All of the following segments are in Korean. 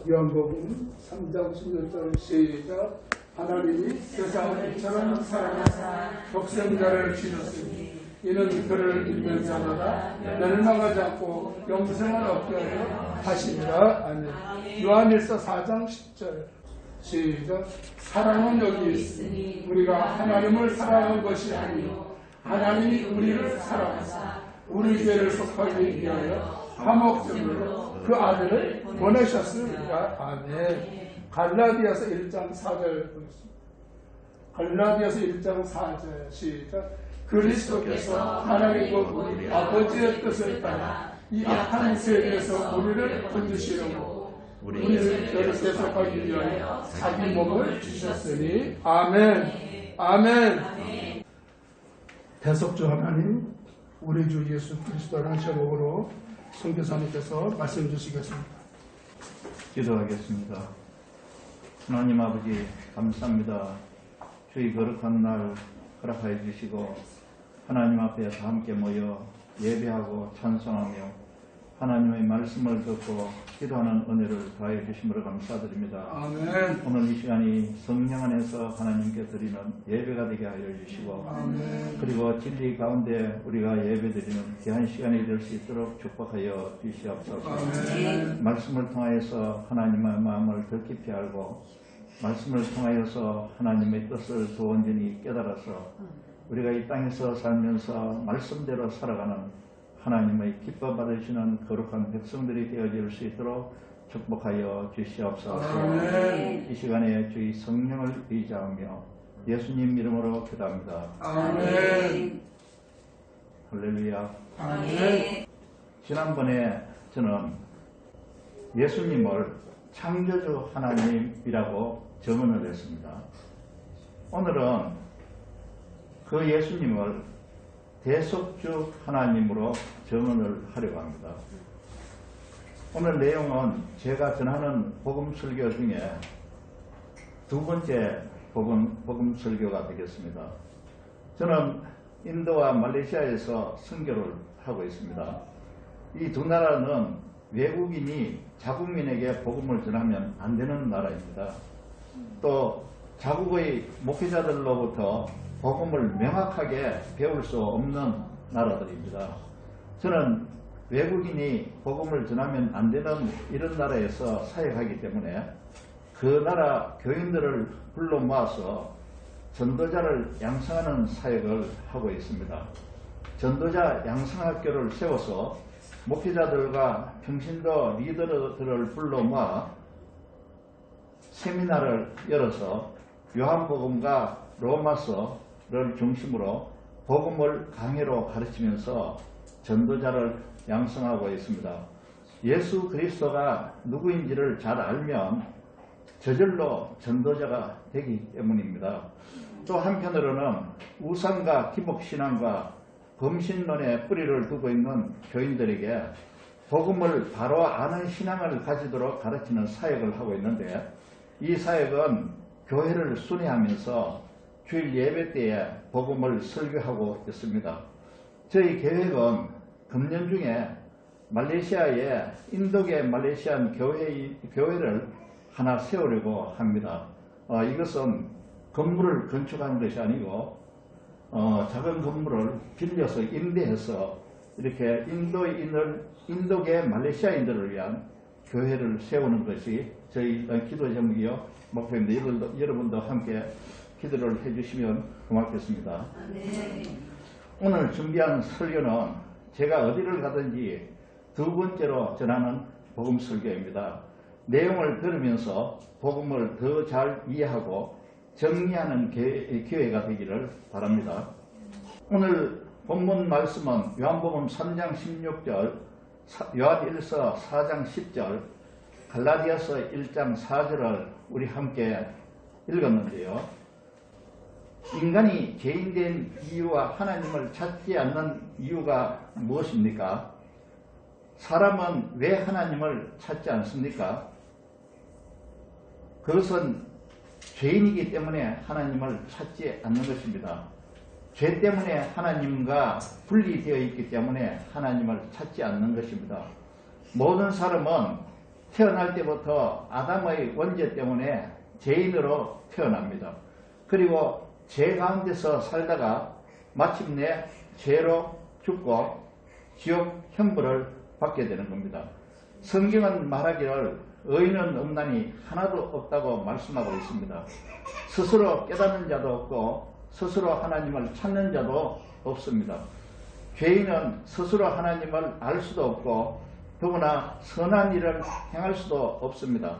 요한복음 3장 16절 시작. 하나님이 세상을 이처럼 사랑하사 독생자를 주셨으니 이는 그를 믿는 자마다 멸망하지 않고 영생을 얻게 하려 하시니라. 아멘. 요한일서 4장 10절 시작. 사랑은 여기 있으니 우리가 하나님을 사랑한 것이 아니요 하나님이 우리를 사랑하사 우리 죄를 속하기 위하여 화목제물로 그 아들을 보내셨습니다. 아멘. 갈라디아서 1장 4절 보겠습니다. 갈라디아서 1장 4절 시작. 그리스도께서 하나님과 우리 아버지의 뜻을 따라 이 악한 세계에서 우리를 건지시려고 우리를 죄를 속하기 위하여 자기 몸을 주셨으니. 아멘. 아멘. 대속주 하나님, 우리 주 예수 그리스도라는 제목으로 선교사님께서 말씀 주시겠습니다. 기도하겠습니다. 하나님 아버지 감사합니다. 주의 거룩한 날 허락하여 주시고 하나님 앞에 다 함께 모여 예배하고 찬송하며 하나님의 말씀을 듣고 기도하는 은혜를 더하여 주심으로 감사드립니다. 아멘. 오늘 이 시간이 성령 안에서 하나님께 드리는 예배가 되게 하여 주시고 아멘. 그리고 진리 가운데 우리가 예배드리는 귀한 시간이 될 수 있도록 축복하여 주시옵소서. 아멘. 말씀을 통하여서 하나님의 마음을 더 깊이 알고 말씀을 통하여서 하나님의 뜻을 더 온전히 깨달아서 우리가 이 땅에서 살면서 말씀대로 살아가는 하나님의 기뻐 받으시는 거룩한 백성들이 되어질 수 있도록 축복하여 주시옵소서. 아멘. 이 시간에 주의 성령을 의지하며 예수님 이름으로 기도합니다. 아멘. 할렐루야. 아멘. 지난번에 저는 예수님을 창조주 하나님이라고 증언을 했습니다. 오늘은 그 예수님을 대속주 하나님으로 증언을 하려고 합니다. 오늘 내용은 제가 전하는 복음 설교 중에 두 번째 복음 설교가 되겠습니다. 저는 인도와 말레이시아에서 선교를 하고 있습니다. 이 두 나라는 외국인이 자국민에게 복음을 전하면 안 되는 나라입니다. 또 자국의 목회자들로부터 복음을 명확하게 배울 수 없는 나라들입니다. 저는 외국인이 복음을 전하면 안 되는 이런 나라에서 사역하기 때문에 그 나라 교인들을 불러 모아서 전도자를 양성하는 사역을 하고 있습니다. 전도자 양성학교를 세워서 목회자들과 평신도 리더들을 불러 모아 세미나를 열어서 요한복음과 로마서를 중심으로 복음을 강해로 가르치면서 전도자를 양성하고 있습니다. 예수 그리스도가 누구인지를 잘 알면 저절로 전도자가 되기 때문입니다. 또 한편으로는 우상과 기복신앙과 범신론에 뿌리를 두고 있는 교인들에게 복음을 바로 아는 신앙을 가지도록 가르치는 사역을 하고 있는데 이 사역은 교회를 순회하면서 주일 예배 때에 복음을 설교하고 있습니다. 저희 계획은 금년 중에 말레이시아에 인도계 말레이시안 교회를 하나 세우려고 합니다. 이것은 건물을 건축하는 것이 아니고 작은 건물을 빌려서 임대해서 이렇게 인도계 말레이시아인들을 위한 교회를 세우는 것이 저희 기도 제목이요 목표인데 여러분도 함께 기도를 해주시면 고맙겠습니다. 네. 오늘 준비한 설교는 제가 어디를 가든지 두 번째로 전하는 복음 설교입니다. 내용을 들으면서 복음을 더 잘 이해하고 정리하는 기회가 되기를 바랍니다. 오늘 본문 말씀은 요한복음 3장 16절, 요한일서 4장 10절, 갈라디아서 1장 4절을 우리 함께 읽었는데요. 인간이 죄인된 이유와 하나님을 찾지 않는 이유가 무엇입니까? 사람은 왜 하나님을 찾지 않습니까? 그것은 죄인이기 때문에 하나님을 찾지 않는 것입니다. 죄 때문에 하나님과 분리되어 있기 때문에 하나님을 찾지 않는 것입니다. 모든 사람은 태어날 때부터 아담의 원죄 때문에 죄인으로 태어납니다. 그리고 죄 가운데서 살다가 마침내 죄로 죽고 지옥 형벌을 받게 되는 겁니다. 성경은 말하기를 의인은 없나니 하나도 없다고 말씀하고 있습니다. 스스로 깨닫는 자도 없고 스스로 하나님을 찾는 자도 없습니다. 죄인은 스스로 하나님을 알 수도 없고 더구나 선한 일을 행할 수도 없습니다.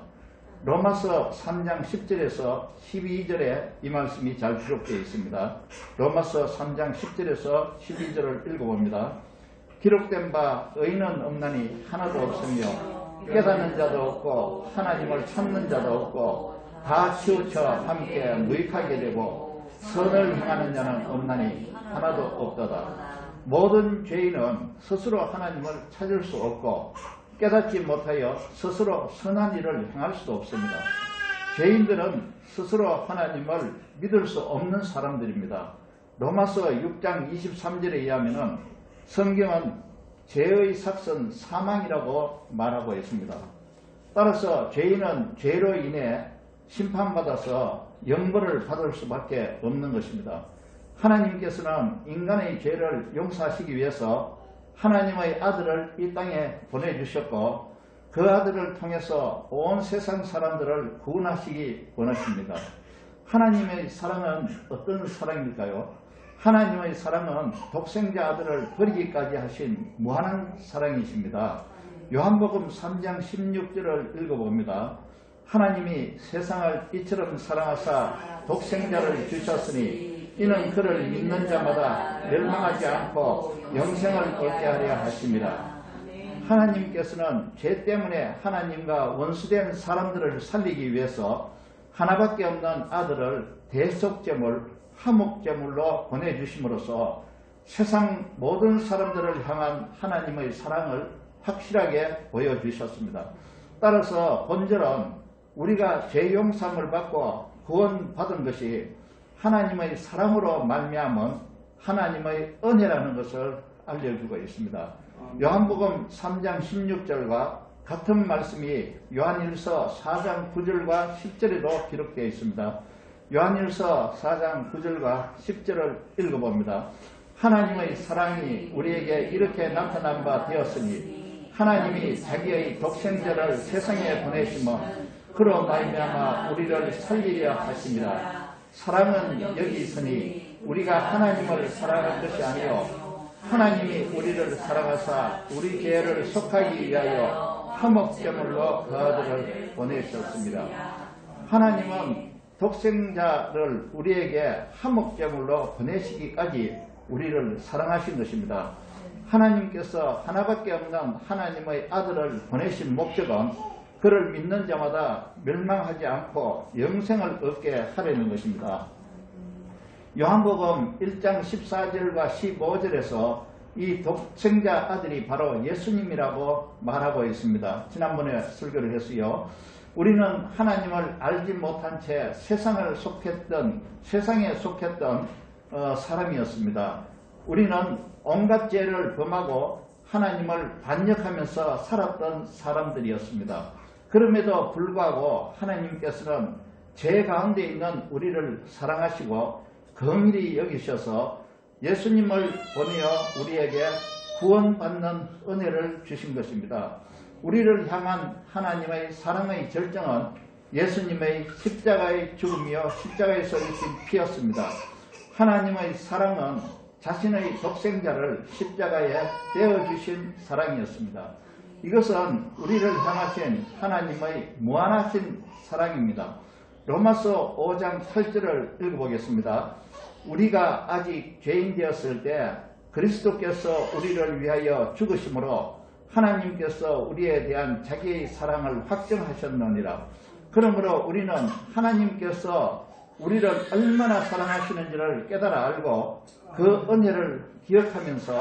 로마서 3장 10절에서 12절에 이 말씀이 잘 기록되어 있습니다. 로마서 3장 10절에서 12절을 읽어봅니다. 기록된 바 의인은 없나니 하나도 없으며 깨닫는 자도 없고 하나님을 찾는 자도 없고 다 치우쳐 함께 무익하게 되고 선을 행하는 자는 없나니 하나도 없도다. 모든 죄인은 스스로 하나님을 찾을 수 없고 깨닫지 못하여 스스로 선한 일을 행할 수도 없습니다. 죄인들은 스스로 하나님을 믿을 수 없는 사람들입니다. 로마서 6장 23절에 의하면 성경은 죄의 삭은 사망이라고 말하고 있습니다. 따라서 죄인은 죄로 인해 심판받아서 영벌을 받을 수밖에 없는 것입니다. 하나님께서는 인간의 죄를 용서하시기 위해서 하나님의 아들을 이 땅에 보내주셨고 그 아들을 통해서 온 세상 사람들을 구원하시기 원하십니다. 하나님의 사랑은 어떤 사랑일까요? 하나님의 사랑은 독생자 아들을 버리기까지 하신 무한한 사랑이십니다. 요한복음 3장 16절을 읽어봅니다. 하나님이 세상을 이처럼 사랑하사 독생자를 주셨으니 이는 그를 믿는 자마다 멸망하지 않고 영생을 얻게 하려 하심이라. 하나님께서는 죄 때문에 하나님과 원수된 사람들을 살리기 위해서 하나밖에 없는 아들을 대속제물, 화목제물로 보내주심으로써 세상 모든 사람들을 향한 하나님의 사랑을 확실하게 보여주셨습니다. 따라서 본절은 우리가 죄 용서함을 받고 구원받은 것이 하나님의 사랑으로 말미암은 하나님의 은혜라는 것을 알려주고 있습니다. 요한복음 3장 16절과 같은 말씀이 요한일서 4장 9절과 10절에도 기록되어 있습니다. 요한일서 4장 9절과 10절을 읽어봅니다. 하나님의 사랑이 우리에게 이렇게 나타난 바 되었으니 하나님이 자기의 독생자를 세상에 보내심은 그로 말미암아 우리를 살리려 하심이라. 사랑은 여기 있으니 우리가 하나님을 사랑할 것이 아니요 하나님이 우리를 사랑하사 우리 죄를 속하기 위하여 화목제물로 그 아들을 보내셨습니다. 하나님은 독생자를 우리에게 화목제물로 보내시기까지 우리를 사랑하신 것입니다. 하나님께서 하나밖에 없는 하나님의 아들을 보내신 목적은 그를 믿는 자마다 멸망하지 않고 영생을 얻게 하려는 것입니다. 요한복음 1장 14절과 15절에서 이 독생자 아들이 바로 예수님이라고 말하고 있습니다. 지난번에 설교를 했어요. 우리는 하나님을 알지 못한 채 세상에 속했던 사람이었습니다. 우리는 온갖 죄를 범하고 하나님을 반역하면서 살았던 사람들이었습니다. 그럼에도 불구하고 하나님께서는 죄 가운데 있는 우리를 사랑하시고 긍휼히 여기셔서 예수님을 보내어 우리에게 구원받는 은혜를 주신 것입니다. 우리를 향한 하나님의 사랑의 절정은 예수님의 십자가의 죽음이요 십자가에서 흘린 피였습니다. 하나님의 사랑은 자신의 독생자를 십자가에 떼어주신 사랑이었습니다. 이것은 우리를 향하신 하나님의 무한하신 사랑입니다. 로마서 5장 8절을 읽어보겠습니다. 우리가 아직 죄인 되었을 때 그리스도께서 우리를 위하여 죽으심으로 하나님께서 우리에 대한 자기의 사랑을 확정하셨느니라. 그러므로 우리는 하나님께서 우리를 얼마나 사랑하시는지를 깨달아 알고 그 은혜를 기억하면서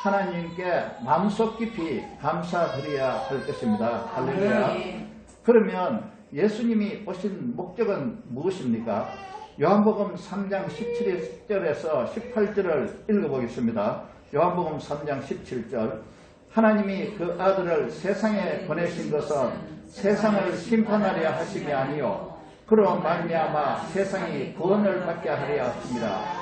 하나님께 마음속 깊이 감사드려야 할 것입니다. 할렐루야. 그러면 예수님이 오신 목적은 무엇입니까? 요한복음 3장 17절에서 18절을 읽어보겠습니다. 요한복음 3장 17절. 하나님이 그 아들을 세상에 보내신 것은 세상을 심판하려 하심이 아니요 그로 말미암아 세상이 구원을 받게 하려 하심이라.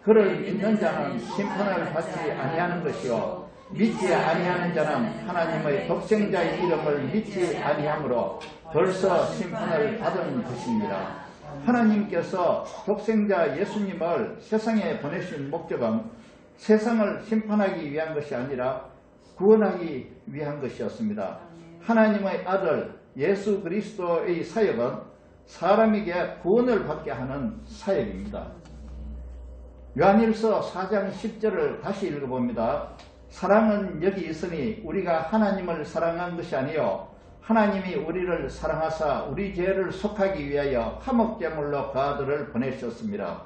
그를 믿는 자는 심판을 받지 아니하는 것이요 믿지 아니하는 자는 하나님의 독생자의 이름을 믿지 아니하므로 벌써 심판을 받은 것입니다. 하나님께서 독생자 예수님을 세상에 보내신 목적은 세상을 심판하기 위한 것이 아니라 구원하기 위한 것이었습니다. 하나님의 아들 예수 그리스도의 사역은 사람에게 구원을 받게 하는 사역입니다. 요한일서 4장 10절을 다시 읽어봅니다. 사랑은 여기 있으니 우리가 하나님을 사랑한 것이 아니요 하나님이 우리를 사랑하사 우리 죄를 속하기 위하여 화목제물로 그 아들을 보내셨습니다.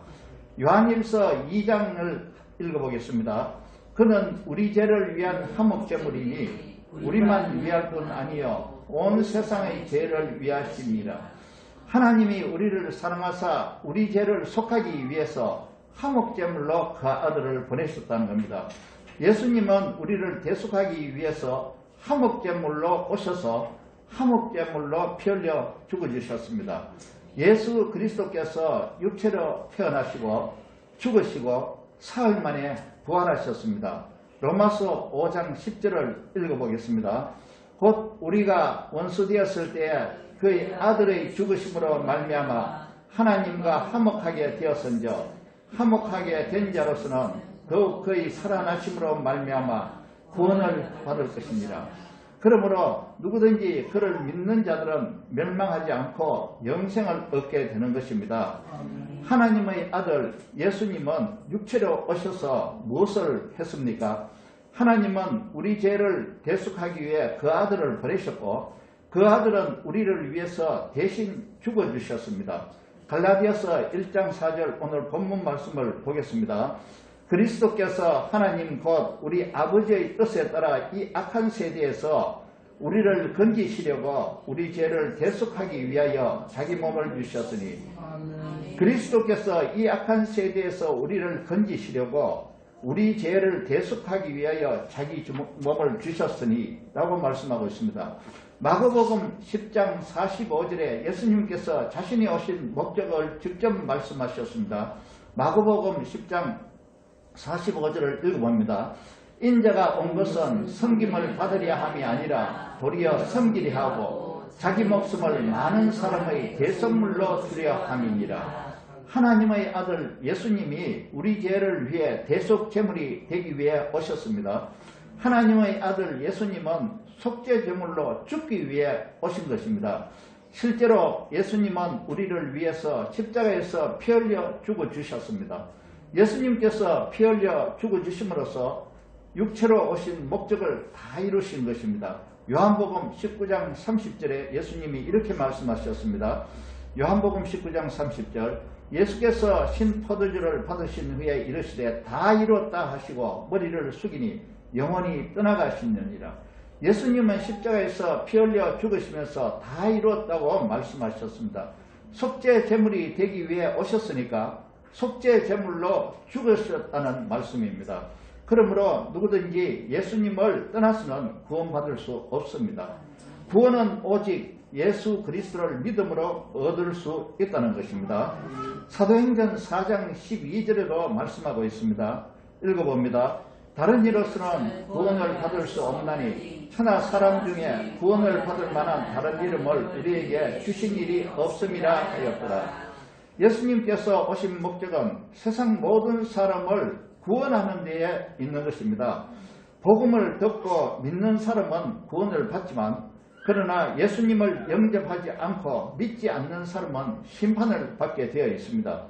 요한일서 2장을 읽어보겠습니다. 그는 우리 죄를 위한 화목제물이니 우리만 위할 뿐 아니요 온 세상의 죄를 위하십니다. 하나님이 우리를 사랑하사 우리 죄를 속하기 위해서 화목제물로 그 아들을 보내셨다는 겁니다. 예수님은 우리를 대속하기 위해서 화목제물로 오셔서 화목제물로 피 흘려 죽어주셨습니다. 예수 그리스도께서 육체로 태어나시고 죽으시고 사흘 만에 부활하셨습니다. 로마서 5장 10절을 읽어보겠습니다. 곧 우리가 원수 되었을 때에 그의 아들의 죽으심으로 말미암아 하나님과 화목하게 되었은저 화목하게 된 자로서는 더욱 그의 살아나심으로 말미암아 구원을 받을 것입니다. 그러므로 누구든지 그를 믿는 자들은 멸망하지 않고 영생을 얻게 되는 것입니다. 하나님의 아들 예수님은 육체로 오셔서 무엇을 했습니까? 하나님은 우리 죄를 대속하기 위해 그 아들을 보내셨고 그 아들은 우리를 위해서 대신 죽어주셨습니다. 갈라디아서 1장 4절 오늘 본문 말씀을 보겠습니다. 그리스도께서 하나님 곧 우리 아버지의 뜻에 따라 이 악한 세대에서 우리를 건지시려고 우리 죄를 대속하기 위하여 자기 몸을 주셨으니 그리스도께서 이 악한 세대에서 우리를 건지시려고 우리 죄를 대속하기 위하여 자기 몸을 주셨으니 라고 말씀하고 있습니다. 마가복음 10장 45절에 예수님께서 자신이 오신 목적을 직접 말씀하셨습니다. 마가복음 10장 45절을 읽어봅니다. 인자가 온 것은 섬김을 받으려 함이 아니라 도리어 섬기려 하고 자기 목숨을 많은 사람의 대선물로 주려 함이니라. 하나님의 아들 예수님이 우리 죄를 위해 대속 제물이 되기 위해 오셨습니다. 하나님의 아들 예수님은 속죄 제물로 죽기 위해 오신 것입니다. 실제로 예수님은 우리를 위해서 십자가에서 피 흘려 죽어주셨습니다. 예수님께서 피 흘려 죽어주심으로써 육체로 오신 목적을 다 이루신 것입니다. 요한복음 19장 30절에 예수님이 이렇게 말씀하셨습니다. 요한복음 19장 30절 예수께서 신 포도주를 받으신 후에 이르시되 다 이루었다 하시고 머리를 숙이니 영원히 떠나가시느니라. 예수님은 십자가에서 피 흘려 죽으시면서 다 이루었다고 말씀하셨습니다. 속죄 제물이 되기 위해 오셨으니까 속죄 제물로 죽으셨다는 말씀입니다. 그러므로 누구든지 예수님을 떠나서는 구원받을 수 없습니다. 구원은 오직 예수 그리스도를 믿음으로 얻을 수 있다는 것입니다. 사도행전 4장 12절에도 말씀하고 있습니다. 읽어봅니다. 다른 이로서는 구원을 받을 수 없나니 천하 사람 중에 구원을 받을 만한 다른 이름을 우리에게 주신 일이 없음이라 하였더라. 예수님께서 오신 목적은 세상 모든 사람을 구원하는 데에 있는 것입니다. 복음을 듣고 믿는 사람은 구원을 받지만 그러나 예수님을 영접하지 않고 믿지 않는 사람은 심판을 받게 되어 있습니다.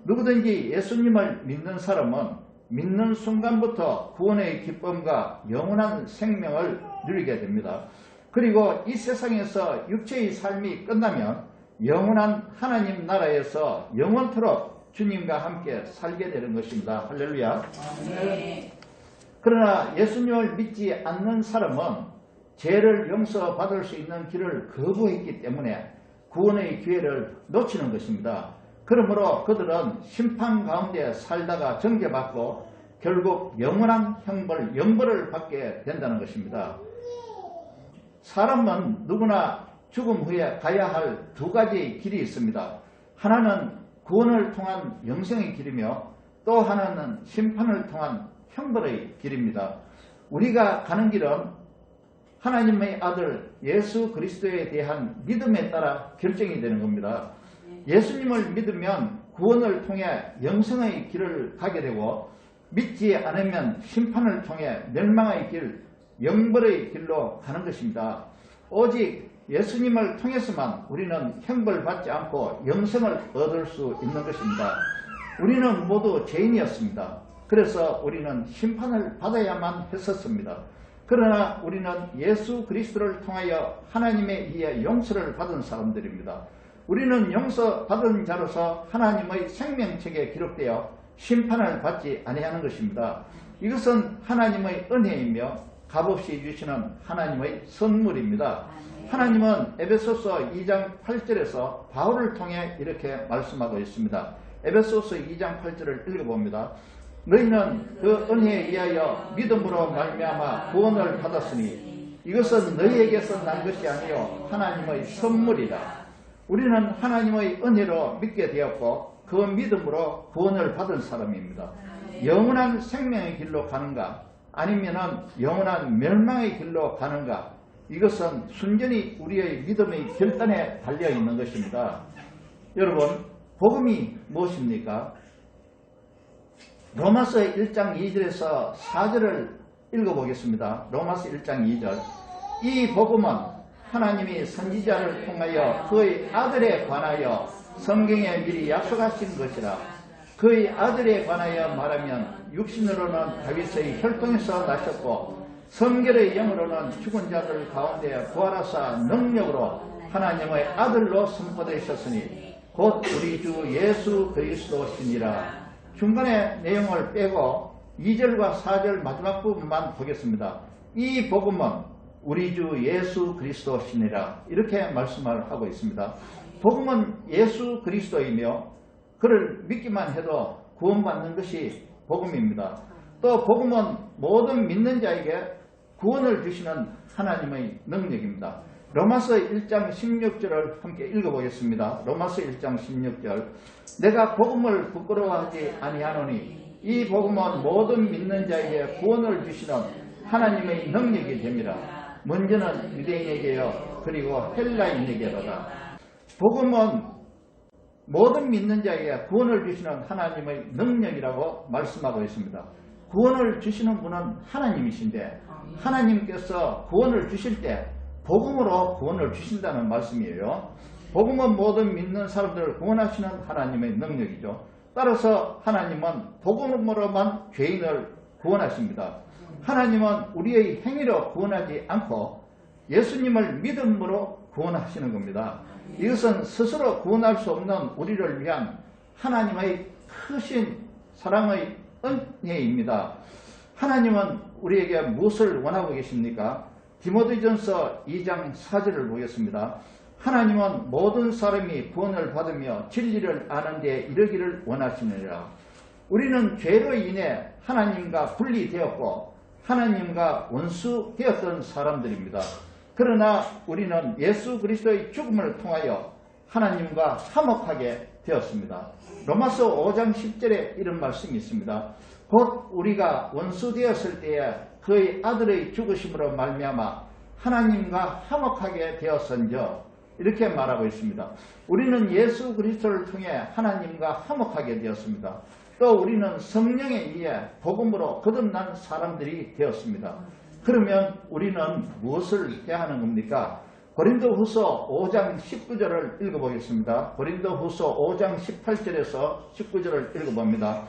누구든지 예수님을 믿는 사람은 믿는 순간부터 구원의 기쁨과 영원한 생명을 누리게 됩니다. 그리고 이 세상에서 육체의 삶이 끝나면 영원한 하나님 나라에서 영원토록 주님과 함께 살게 되는 것입니다. 할렐루야. 네. 그러나 예수님을 믿지 않는 사람은 죄를 용서받을 수 있는 길을 거부했기 때문에 구원의 기회를 놓치는 것입니다. 그러므로 그들은 심판 가운데 살다가 정죄받고 결국 영원한 형벌, 영벌을 받게 된다는 것입니다. 사람은 누구나 죽음 후에 가야 할 두 가지 길이 있습니다. 하나는 구원을 통한 영생의 길이며 또 하나는 심판을 통한 형벌의 길입니다. 우리가 가는 길은 하나님의 아들 예수 그리스도에 대한 믿음에 따라 결정이 되는 겁니다. 예수님을 믿으면 구원을 통해 영생의 길을 가게 되고 믿지 않으면 심판을 통해 멸망의 길, 영벌의 길로 가는 것입니다. 오직 예수님을 통해서만 우리는 형벌받지 않고 영생을 얻을 수 있는 것입니다. 우리는 모두 죄인이었습니다. 그래서 우리는 심판을 받아야만 했었습니다. 그러나 우리는 예수 그리스도를 통하여 하나님에 의해 용서를 받은 사람들입니다. 우리는 용서받은 자로서 하나님의 생명책에 기록되어 심판을 받지 아니하는 것입니다. 이것은 하나님의 은혜이며 값없이 주시는 하나님의 선물입니다. 하나님은 에베소서 2장 8절에서 바울을 통해 이렇게 말씀하고 있습니다. 에베소서 2장 8절을 읽어봅니다. 너희는 그 은혜에 의하여 믿음으로 말미암아 구원을 받았으니 이것은 너희에게서 난 것이 아니요 하나님의 선물이라. 우리는 하나님의 은혜로 믿게 되었고 그 믿음으로 구원을 받은 사람입니다. 영원한 생명의 길로 가는가 아니면 영원한 멸망의 길로 가는가, 이것은 순전히 우리의 믿음의 결단에 달려있는 것입니다. 여러분, 복음이 무엇입니까? 로마서 1장 2절에서 4절을 읽어보겠습니다. 로마서 1장 2절. 이 복음은 하나님이 선지자를 통하여 그의 아들에 관하여 성경에 미리 약속하신 것이라. 그의 아들에 관하여 말하면 육신으로는 다윗의 혈통에서 나셨고 성결의 영으로는 죽은 자들 가운데 부활하사 능력으로 하나님의 아들로 선포되셨으니 곧 우리 주 예수 그리스도시니라. 중간에 내용을 빼고 2절과 4절 마지막 부분만 보겠습니다. 이 복음은 우리 주 예수 그리스도시니라, 이렇게 말씀을 하고 있습니다. 복음은 예수 그리스도이며 그를 믿기만 해도 구원받는 것이 복음입니다. 또 복음은 모든 믿는 자에게 구원을 주시는 하나님의 능력입니다. 로마서 1장 16절을 함께 읽어보겠습니다. 로마서 1장 16절. 내가 복음을 부끄러워하지 아니하노니 이 복음은 모든 믿는 자에게 구원을 주시는 하나님의 능력이 됩니다. 먼저는 유대인에게요 그리고 헬라인에게로다. 복음은 모든 믿는 자에게 구원을 주시는 하나님의 능력이라고 말씀하고 있습니다. 구원을 주시는 분은 하나님이신데 하나님께서 구원을 주실 때 복음으로 구원을 주신다는 말씀이에요. 복음은 모든 믿는 사람들을 구원하시는 하나님의 능력이죠. 따라서 하나님은 복음으로만 죄인을 구원하십니다. 하나님은 우리의 행위로 구원하지 않고 예수님을 믿음으로 구원하시는 겁니다. 이것은 스스로 구원할 수 없는 우리를 위한 하나님의 크신 사랑의 은혜입니다. 하나님은 우리에게 무엇을 원하고 계십니까? 디모데전서 2장 4절을 보겠습니다. 하나님은 모든 사람이 구원을 받으며 진리를 아는 데 이르기를 원하시느니라. 우리는 죄로 인해 하나님과 분리되었고 하나님과 원수되었던 사람들입니다. 그러나 우리는 예수 그리스도의 죽음을 통하여 하나님과 화목하게 되었습니다. 로마서 5장 10절에 이런 말씀이 있습니다. 곧 우리가 원수되었을 때에 그의 아들의 죽으심으로 말미암아 하나님과 화목하게 되었은저, 이렇게 말하고 있습니다. 우리는 예수 그리스도를 통해 하나님과 화목하게 되었습니다. 또 우리는 성령에 의해 복음으로 거듭난 사람들이 되었습니다. 그러면 우리는 무엇을 해야 하는 겁니까? 고린도후서 5장 19절을 읽어보겠습니다. 고린도후서 5장 18절에서 19절을 읽어봅니다.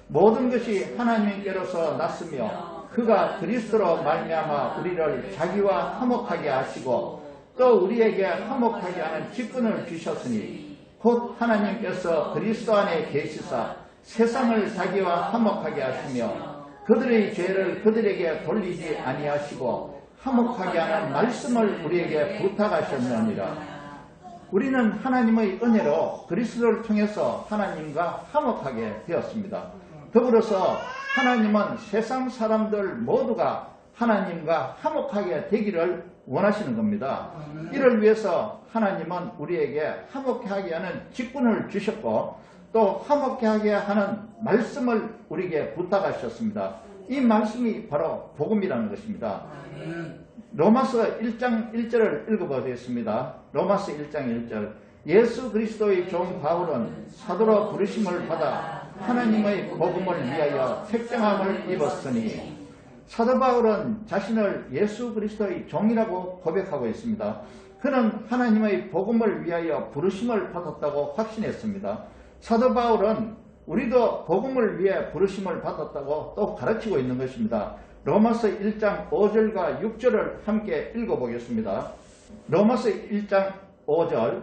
모든 것이 하나님께로서 났으며 그가 그리스도로 말미암아 우리를 자기와 화목하게 하시고 또 우리에게 화목하게 하는 직분을 주셨으니 곧 하나님께서 그리스도 안에 계시사 세상을 자기와 화목하게 하시며 그들의 죄를 그들에게 돌리지 아니하시고 화목하게 하는 말씀을 우리에게 부탁하셨느니라. 우리는 하나님의 은혜로 그리스도를 통해서 하나님과 화목하게 되었습니다. 더불어서 하나님은 세상 사람들 모두가 하나님과 화목하게 되기를 원하시는 겁니다. 이를 위해서 하나님은 우리에게 화목케 하게 하는 직분을 주셨고 또 화목케 하게 하는 말씀을 우리에게 부탁하셨습니다. 이 말씀이 바로 복음이라는 것입니다. 로마서 1장 1절을 읽어보겠습니다. 로마서 1장 1절. 예수 그리스도의 종 바울은 사도로 부르심을 받아 하나님의 복음을 위하여 택정함을 입었으니, 사도 바울은 자신을 예수 그리스도의 종이라고 고백하고 있습니다. 그는 하나님의 복음을 위하여 부르심을 받았다고 확신했습니다. 사도 바울은 우리도 복음을 위해 부르심을 받았다고 또 가르치고 있는 것입니다. 로마서 1장 5절과 6절을 함께 읽어보겠습니다. 로마서 1장 5절.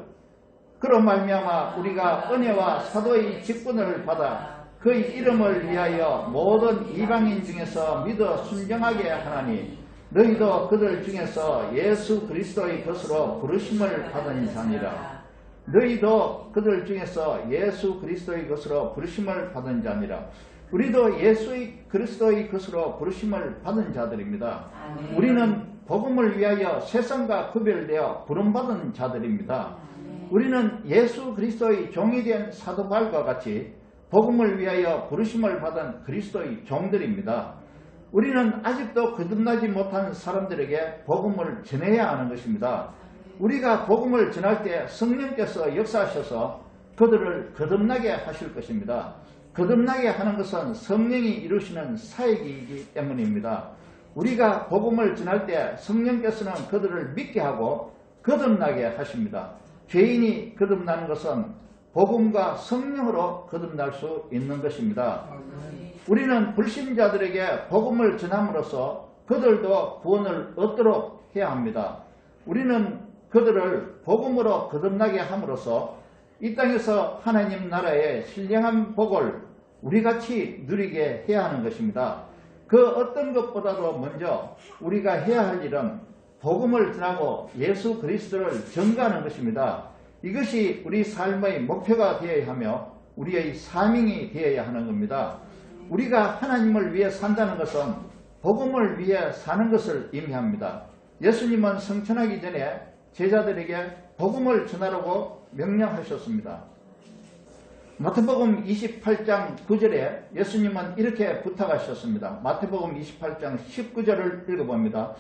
그로 말미암아 우리가 은혜와 사도의 직분을 받아 그의 이름을 위하여 모든 이방인 중에서 믿어 순종하게 하나니, 너희도 그들 중에서 예수 그리스도의 것으로 부르심을 받은 자니라. 너희도 그들 중에서 예수 그리스도의 것으로 부르심을 받은 자니라. 우리도 예수 그리스도의 것으로 부르심을 받은 자들입니다. 우리는 복음을 위하여 세상과 구별되어 부름받은 자들입니다. 우리는 예수 그리스도의 종이 된 사도 바울과 같이 복음을 위하여 부르심을 받은 그리스도의 종들입니다. 우리는 아직도 거듭나지 못한 사람들에게 복음을 전해야 하는 것입니다. 우리가 복음을 전할 때 성령께서 역사하셔서 그들을 거듭나게 하실 것입니다. 거듭나게 하는 것은 성령이 이루시는 사역이기 때문입니다. 우리가 복음을 전할 때 성령께서는 그들을 믿게 하고 거듭나게 하십니다. 죄인이 거듭나는 것은 복음과 성령으로 거듭날 수 있는 것입니다. 우리는 불신자들에게 복음을 전함으로써 그들도 구원을 얻도록 해야 합니다. 우리는 그들을 복음으로 거듭나게 함으로써 이 땅에서 하나님 나라의 신령한 복을 우리같이 누리게 해야 하는 것입니다. 그 어떤 것보다도 먼저 우리가 해야 할 일은 복음을 전하고 예수 그리스도를 전가하는 것입니다. 이것이 우리 삶의 목표가 되어야 하며 우리의 사명이 되어야 하는 겁니다. 우리가 하나님을 위해 산다는 것은 복음을 위해 사는 것을 의미합니다. 예수님은 성천하기 전에 제자들에게 복음을 전하라고 명령하셨습니다. 마태복음 28장 9절에 예수님은 이렇게 부탁하셨습니다. 마태복음 28장 19절을 읽어봅니다.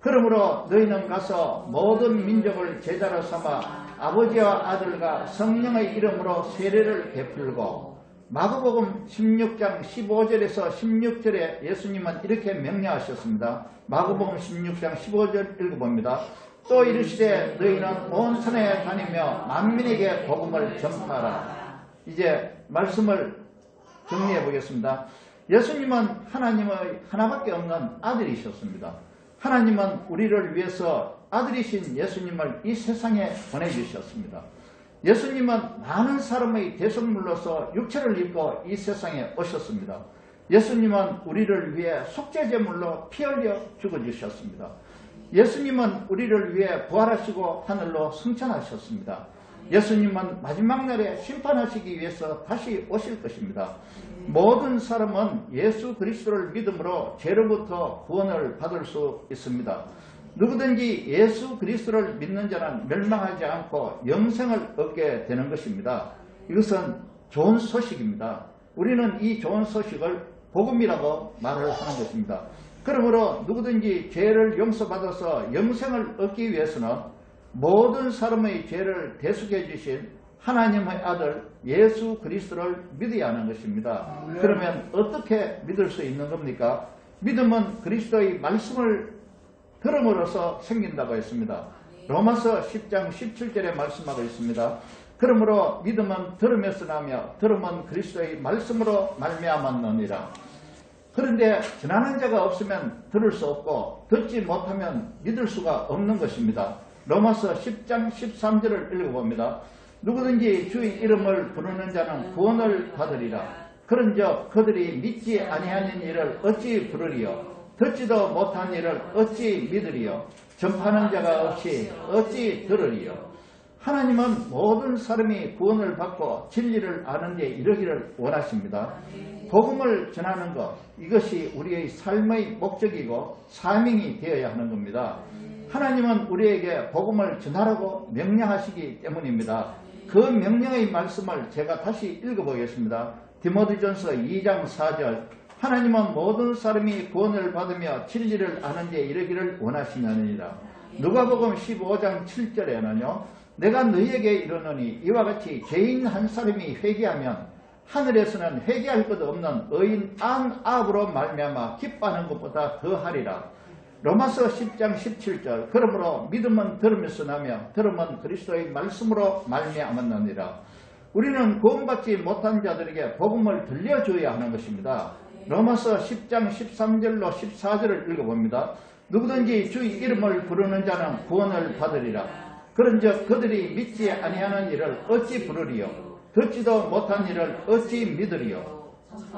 그러므로 너희는 가서 모든 민족을 제자로 삼아 아버지와 아들과 성령의 이름으로 세례를 베풀고, 마가복음 16장 15절에서 16절에 예수님은 이렇게 명령하셨습니다. 마가복음 16장 15절 읽어봅니다. 또 이르시되 너희는 온 산에 다니며 만민에게 복음을 전파하라. 이제 말씀을 정리해 보겠습니다. 예수님은 하나님의 하나밖에 없는 아들이셨습니다. 하나님은 우리를 위해서 아들이신 예수님을 이 세상에 보내주셨습니다. 예수님은 많은 사람의 대속물로서 육체를 입고 이 세상에 오셨습니다. 예수님은 우리를 위해 속죄제물로 피 흘려 죽어주셨습니다. 예수님은 우리를 위해 부활하시고 하늘로 승천하셨습니다. 예수님은 마지막 날에 심판하시기 위해서 다시 오실 것입니다. 모든 사람은 예수 그리스도를 믿음으로 죄로부터 구원을 받을 수 있습니다. 누구든지 예수 그리스도를 믿는 자는 멸망하지 않고 영생을 얻게 되는 것입니다. 이것은 좋은 소식입니다. 우리는 이 좋은 소식을 복음이라고 말을 하는 것입니다. 그러므로 누구든지 죄를 용서받아서 영생을 얻기 위해서는 모든 사람의 죄를 대속해 주신 하나님의 아들 예수 그리스도를 믿어야 하는 것입니다. 그러면 어떻게 믿을 수 있는 겁니까? 믿음은 그리스도의 말씀을 들음으로써 생긴다고 했습니다. 로마서 10장 17절에 말씀하고 있습니다. 그러므로 믿음은 들음에서 나며 들음은 그리스도의 말씀으로 말미암았느니라. 그런데 전하는 자가 없으면 들을 수 없고 듣지 못하면 믿을 수가 없는 것입니다. 로마서 10장 13절을 읽어봅니다. 누구든지 주의 이름을 부르는 자는 구원을 받으리라. 그런즉 그들이 믿지 아니하는 일을 어찌 부르리요? 듣지도 못한 일을 어찌 믿으리요? 전파하는 자가 없이 어찌 들으리요? 하나님은 모든 사람이 구원을 받고 진리를 아는 데 이르기를 원하십니다. 복음을 전하는 것, 이것이 우리의 삶의 목적이고 사명이 되어야 하는 겁니다. 하나님은 우리에게 복음을 전하라고 명령하시기 때문입니다. 그 명령의 말씀을 제가 다시 읽어보겠습니다. 디모데전서 2장 4절, 하나님은 모든 사람이 구원을 받으며 진리를 아는 데 이르기를 원하시느니라. 누가복음 15장 7절에는요, 내가 너희에게 이르노니 이와 같이 죄인 한 사람이 회개하면 하늘에서는 회개할 것 없는 의인 안압으로 말미암아 기뻐하는 것보다 더하리라. 로마서 10장 17절, 그러므로 믿음은 들으면서 나며 들음은 그리스도의 말씀으로 말미암았느니라. 우리는 구원받지 못한 자들에게 복음을 들려줘야 하는 것입니다. 로마서 10장 13절로 14절을 읽어봅니다. 누구든지 주의 이름을 부르는 자는 구원을 받으리라. 그런즉 그들이 믿지 아니하는 일을 어찌 부르리요? 듣지도 못한 일을 어찌 믿으리요?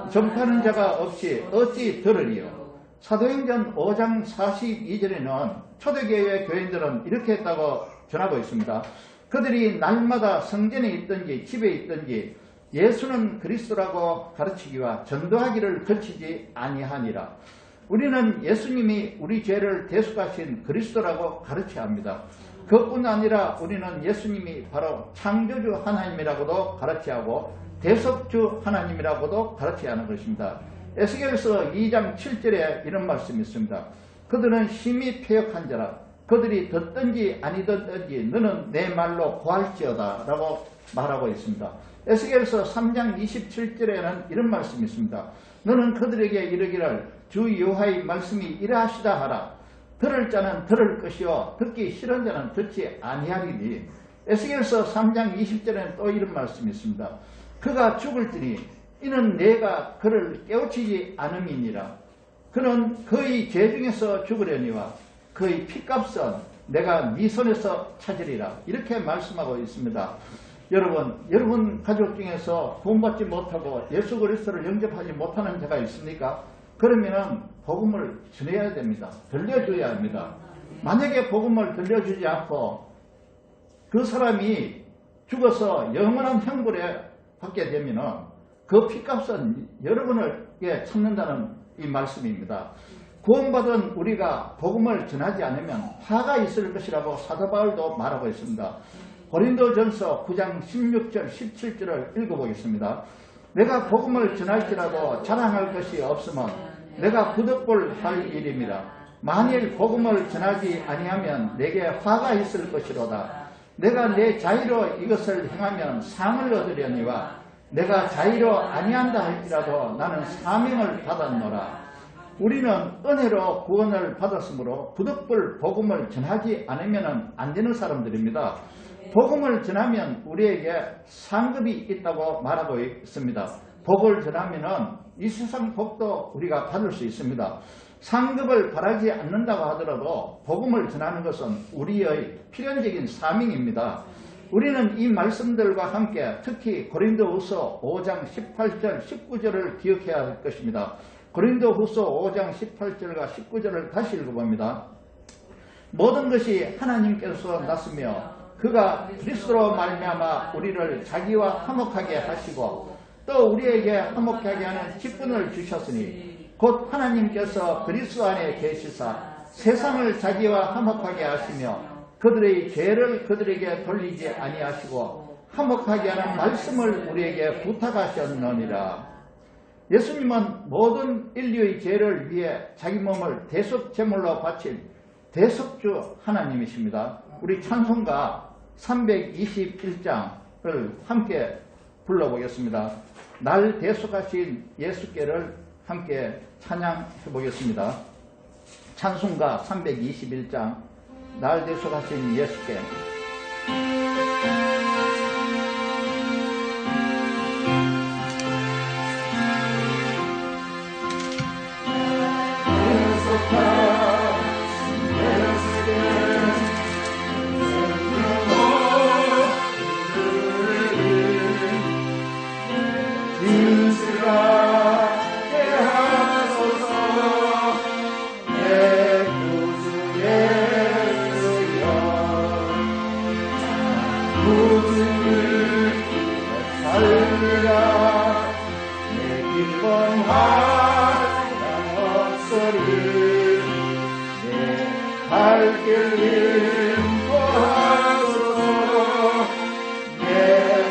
전파하는 자가 없이 어찌 들으리요? 사도행전 5장 42절에는 초대교회 교인들은 이렇게 했다고 전하고 있습니다. 그들이 날마다 성전에 있든지 집에 있든지 예수는 그리스도라고 가르치기와 전도하기를 그치지 아니하니라. 우리는 예수님이 우리 죄를 대속하신 그리스도라고 가르쳐야 합니다. 그뿐 아니라 우리는 예수님이 바로 창조주 하나님이라고도 가르쳐야 하고 대속주 하나님이라고도 가르쳐야 하는 것입니다. 에스겔서 2장 7절에 이런 말씀이 있습니다. 그들은 심히 패역한 자라. 그들이 듣든지 아니 듣든지 너는 내 말로 고할지어다 라고 말하고 있습니다. 에스겔서 3장 27절에는 이런 말씀이 있습니다. 너는 그들에게 이르기를 주 여호와의 말씀이 이러하시다 하라. 들을 자는 들을 것이요 듣기 싫은 자는 듣지 아니하리니. 에스겔서 3장 20절에는 또 이런 말씀이 있습니다. 그가 죽을지니 이는 내가 그를 깨우치지 않음이니라. 그는 그의 죄 중에서 죽으려니와 그의 피값은 내가 네 손에서 찾으리라. 이렇게 말씀하고 있습니다. 여러분 가족 중에서 구원받지 못하고 예수 그리스도를 영접하지 못하는 자가 있습니까? 그러면은 복음을 전해야 됩니다. 들려줘야 합니다. 만약에 복음을 들려주지 않고 그 사람이 죽어서 영원한 형벌에 받게 되면은 그 피값은 여러분을 찾는다는 이 말씀입니다. 구원받은 우리가 복음을 전하지 않으면 화가 있을 것이라고 사도 바울도 말하고 있습니다. 고린도전서 9장 16절 17절을 읽어보겠습니다. 내가 복음을 전할지라도 자랑할 것이 없으면 내가 부득불 할 일입니다. 만일 복음을 전하지 아니하면 내게 화가 있을 것이로다. 내가 내 자의로 이것을 행하면 상을 얻으려니와 내가 자의로 아니한다 할지라도 나는 사명을 받았노라. 우리는 은혜로 구원을 받았으므로 부득불 복음을 전하지 않으면 안 되는 사람들입니다. 복음을 전하면 우리에게 상급이 있다고 말하고 있습니다. 복을 전하면 이 세상 복도 우리가 받을 수 있습니다. 상급을 바라지 않는다고 하더라도 복음을 전하는 것은 우리의 필연적인 사명입니다. 우리는 이 말씀들과 함께 특히 고린도후서 5장 18절 19절을 기억해야 할 것입니다. 고린도후서 5장 18절과 19절을 다시 읽어봅니다. 모든 것이 하나님께서 났으며 그가 그리스도로 말미암아 우리를 자기와 화목하게 하시고 또 우리에게 화목하게 하는 직분을 주셨으니 곧 하나님께서 그리스도 안에 계시사 세상을 자기와 화목하게 하시며 그들의 죄를 그들에게 돌리지 아니하시고 화목하게 하는 말씀을 우리에게 부탁하셨느니라. 예수님은 모든 인류의 죄를 위해 자기 몸을 대속 제물로 바친 대속주 하나님이십니다. 우리 찬송가 321장을 함께 불러보겠습니다. 날 대속하신 예수께를 함께 찬양해 보겠습니다. 찬송가 321장 날 대속하신 예수께. 인도하소서. 내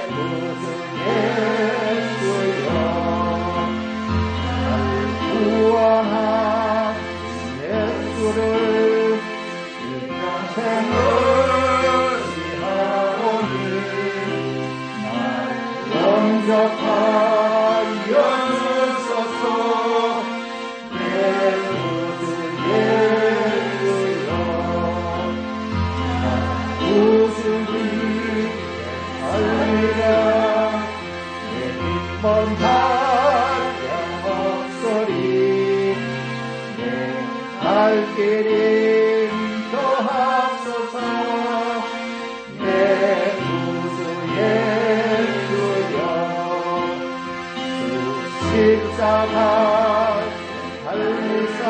구주 예수여, 날 구원한 예수를 일평생을 위하오니 날 영접하여 주소서. 내 구주 예수여, 날 구주니 알리라. 내 기쁨 한량 없소리. 내 갈 길이 인도하소서. 내 구주 예수여, 주 십자가 달리사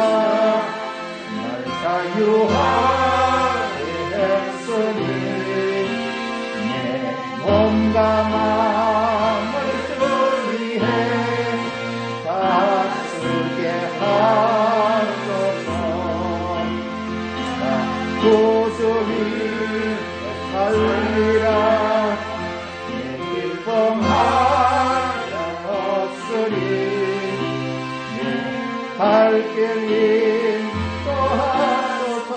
날 자유하게 했으니 내 몸과 마음을 주 위해 다쓰게 하소서. 나 구주니 살리라. 내 기쁨 한량 없으리. 내 갈 길 인도하소서.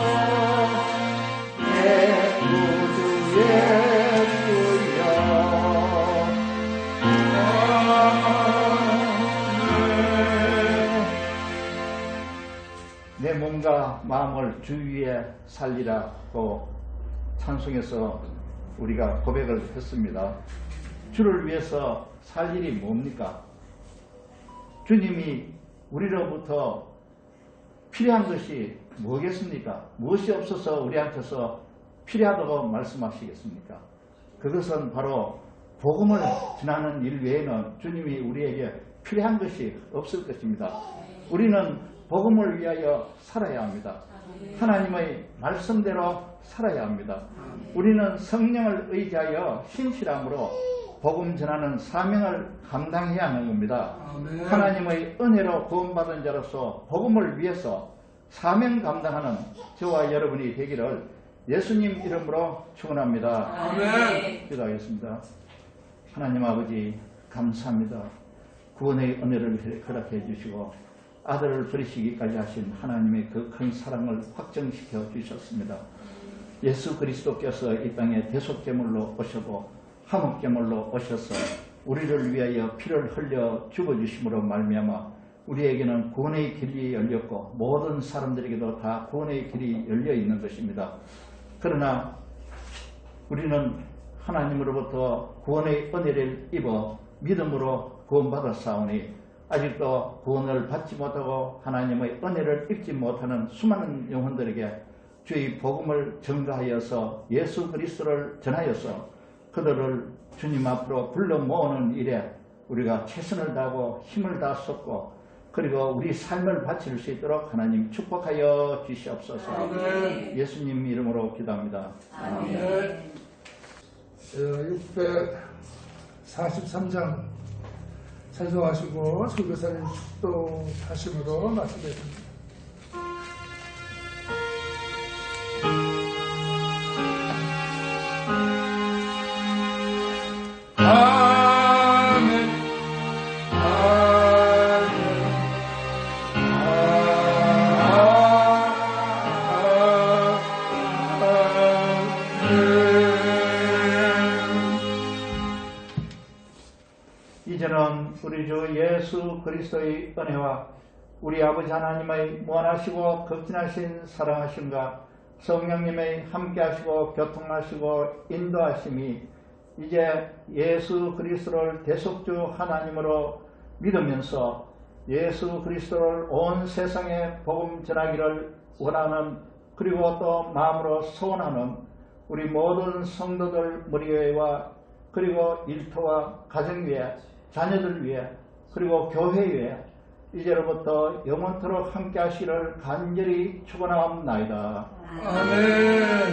내 구주 예수여. 내 몸과 마음을 주 위에 살리라고 찬송에서 우리가 고백을 했습니다. 주를 위해서 살 일이 뭡니까? 주님이 우리로부터 필요한 것이 뭐겠습니까? 무엇이 없어서 우리한테서 필요하다고 말씀하시겠습니까? 그것은 바로 복음을 전하는 일 외에는 주님이 우리에게 필요한 것이 없을 것입니다. 우리는 복음을 위하여 살아야 합니다. 하나님의 말씀대로 살아야 합니다. 우리는 성령을 의지하여 신실함으로 복음 전하는 사명을 감당해야 하는 겁니다. 하나님의 은혜로 구원받은 자로서 복음을 위해서 사명 감당하는 저와 여러분이 되기를 예수님 이름으로 축원합니다. 기도하겠습니다. 하나님 아버지 감사합니다. 구원의 은혜를 허락해 주시고 아들을 버리시기까지 하신 하나님의 그 큰 사랑을 확정시켜 주셨습니다. 예수 그리스도께서 이 땅에 대속제물로 오셨고 화목제물로 오셔서 우리를 위하여 피를 흘려 죽어주심으로 말미암아 우리에게는 구원의 길이 열렸고 모든 사람들에게도 다 구원의 길이 열려 있는 것입니다. 그러나 우리는 하나님으로부터 구원의 은혜를 입어 믿음으로 구원받았사오니 아직도 구원을 받지 못하고 하나님의 은혜를 입지 못하는 수많은 영혼들에게 주의 복음을 전가하여서 예수 그리스도를 전하여서 그들을 주님 앞으로 불러 모으는 일에 우리가 최선을 다하고 힘을 다 쏟고 그리고 우리 삶을 바칠 수 있도록 하나님 축복하여 주시옵소서. 아멘. 예수님 이름으로 기도합니다. 아멘. 643장 찬송하시고 설교사님 축도하심으로 마치겠습니다. 아멘. 이제는 우리 주 예수 그리스도의 은혜와 우리 아버지 하나님의 무한하시고 극진하신 사랑하심과 성령님의 함께하시고 교통하시고 인도하심이 이제 예수 그리스도를 대속주 하나님으로 믿으면서 예수 그리스도를 온 세상에 복음 전하기를 원하는 그리고 또 마음으로 소원하는 우리 모든 성도들 머리에와 그리고 일터와 가정 위에 자녀들 위에 그리고 교회 위에 이제로부터 영원토록 함께 하시기를 간절히 축원하옵나이다. 아멘.